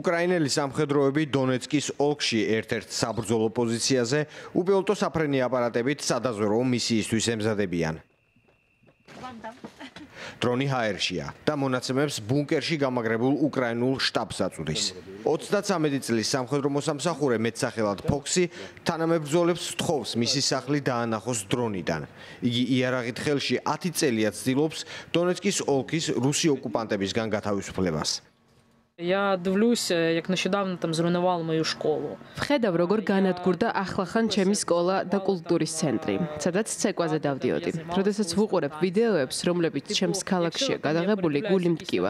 უკრაინელი სამხედროები დონეცკის ოლქში ერთ-ერთ საბრძოლო პოზიციაზე უპილოტო საფრენი აპარატებით სადაზვერვო მისიისთვის ემზადებიან. დრონი ჰაერშია და მონაცემებს ბუნკერში გამაგრებულ უკრაინულ შტაბს აწვდის. 33 წლის სამხედრო მოსამსახურე მეტსახელად ფოქსი თანამებრძოლებს სთხოვს მისი სახლი დაანახოს დრონიდან. იგი იარაღით ხელში 10 წელია ცდილობს დონეცკის ოლქის რუსი ოკუპანტებისგან გათავისუფლებას. Я дивлюсь, як нещодавно там зруйнували мою школу. ვხედავ, როგორ განადგურდა ახლახან ჩემი სკოლა და კულტურის ცენტრი, სადაც ცეკვაზე დავდიოდი. როდესაც ვუყურებ ვიდეოებს, რომლებიც ჩემს ქალაქშია გადაღებული, გული მტკივა.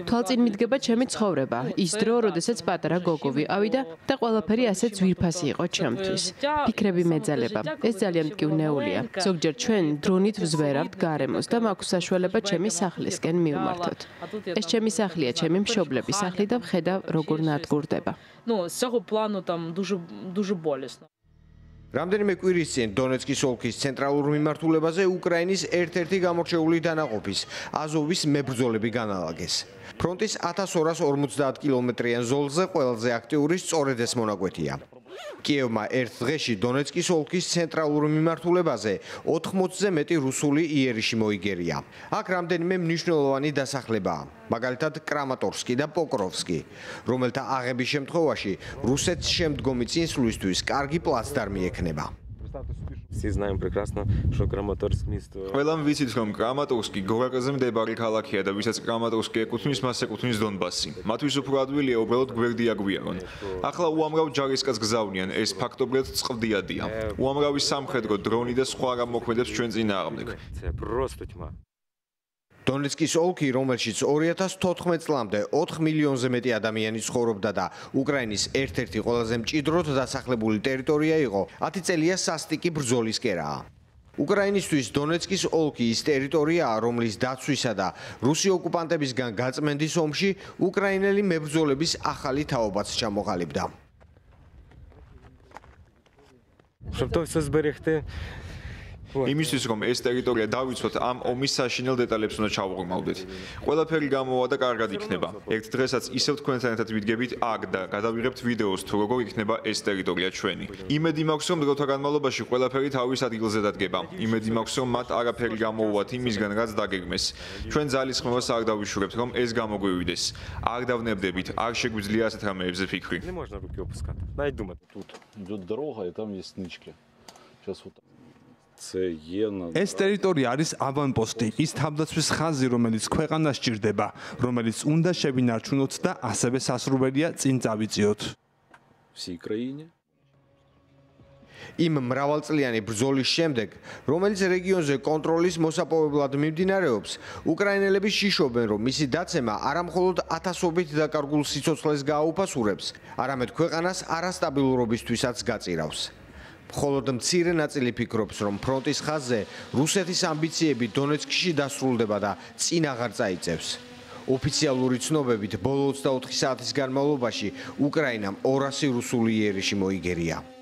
თვალწინ მიდგება ჩემი ცხოვრება, ის დრო, როდესაც პატარა გოგო ვიყავი და ყველაფერი ასეც ძვირფასი იყო ჩემთვის. ფიქრები მეძალება. ეს ძალიან მტკივნეულია. ზოგჯერ ჩვენ დრონით ვზვერავთ გარემოს და მაქვს საშუალება ჩემი სახლისკენ მივმართოთ. ეს ჩემი სახლია, ჩემი მშობლები. სახლი და ვხედავ, როგორ ნადგურდება. Ну, з цього плану там дуже болісно. რამდენიმე კვირის წინ დონეცკის ოლქის ცენტრალურ მიმართულებაზე უკრაინის ერთ-ერთი გამორჩეული დანაყოფის აზოვის მებრძოლები განალაგეს. ფრონტის 1250 კილომეტრიან ზოლზე ყველაზე აქტიური სწორედ ეს მონაკვეთია. კიევმა ერთ დღეში დონეცკის ოლქის ცენტრალურ მიმართულებაზე 80-ზე მეტი რუსული იერიში მოიგერია. აქ რამდენიმე მნიშვნელოვანი დასახლებაა, მაგალითად კრამატორსკი და პოკროვსკი, რომელთა აღების შემთხვევაში რუსეთს შემდგომი წინსვლისთვის კარგი პლაცდარმი ექნება. Всі знаємо прекрасно, що Краматорськ місто. ყველამ ვიცით, რომ კრამატორსკი გორაკაზე მდებარე ქალაქია და ვისაც კრამატორსკი ეკუთვნის, მას ეკუთვნის დონბასი. მათთვის უფრო ადვილია უბრალოდ გვერდი აგვიარონ. ახლა უამრავ ჯარისკაცს გზავნიან, ეს ფაქტობრივად წყდიადია. უამრავი სამხედრო დრონი და სხვა რამ მოქმედებს ჩვენ წინააღმდეგ. Це просто тьма. დონეცკის ოლქი, რომელშიც 2014 წლამდე 4 მილიონზე მეტი ადამიანი ცხოვრობდა და უკრაინის ერთ-ერთი ყველაზე მჭიდროდ დასახლებული ტერიტორია იყო, 10 წელია სასტიკი ბრძოლის კერაა. უკრაინისთვის დონეცკის ოლქი ის ტერიტორიაა, რომლის დაცვისა და რუსი ოკუპანტებისგან გაწმენდის ომში უკრაინელი მებრძოლების ახალი თაობაც ჩამოყალიბდა. Щоб то все зберегти, იმისთვის რომ ეს ტერიტორია დავიცვათ, ამ ომის საშინელ დეტალებს უნდა ჩავღრმავდეთ. ყველაფერი გამოვა და კარგად იქნება. ერთ დღესაც ისევ თქვენთან ერთად ვიდგებით აქ და გადავიღებთ ვიდეოს თუ როგორ იქნება ეს ტერიტორია ჩვენი. იმედი მაქვს, რომ დროთა განმავლობაში ყველაფერი თავის ადგილზე დადგება. იმედი მაქვს, რომ მათ არაფერი გამოუვათ იმისგან, რაც დაგეგმეს. ჩვენ ძალისხმევას არ დავიშურებთ, რომ ეს გამოგვივიდეს. არ დავნებდებით, არ შეგვიძლია ასეთ რამეებზე ფიქრი. не можна руки опускати, навіть думати. Тут идет дорога, и там есть нычки. Сейчас вот ეს ტერიტორია არის ავანპოსტი, ის თავდაცვის ხაზი, რომელიც ქვეყანას სჭირდება, რომელიც უნდა შევინარჩუნოთ და ასევე სასურველია წინ წავიწიოთ. всей краине. იმ მრავალწლიანი ბრძოლის შემდეგ, რომელიც რეგიონზე კონტროლის მოსაპოვებლად მიმდინარეობს, უკრაინელები შიშობენ, რომ მისი დაცემა არა მხოლოდ ათასობით დაკარგულ სიცოცხლეს გააუფასურებს, არამედ ქვეყანას არასტაბილურობისთვისაც გაწირავს. მხოლოდ მცირე ნაწილი ფიქრობს, რომ ფრონტის ხაზზე რუსეთის ამბიციები დონეცკში დასრულდება და წინ აღარ წაიწევს. ოფიციალური ცნობებით, ბოლო 24 საათის განმავლობაში უკრაინამ 200 რუსული იერიში მოიგერია.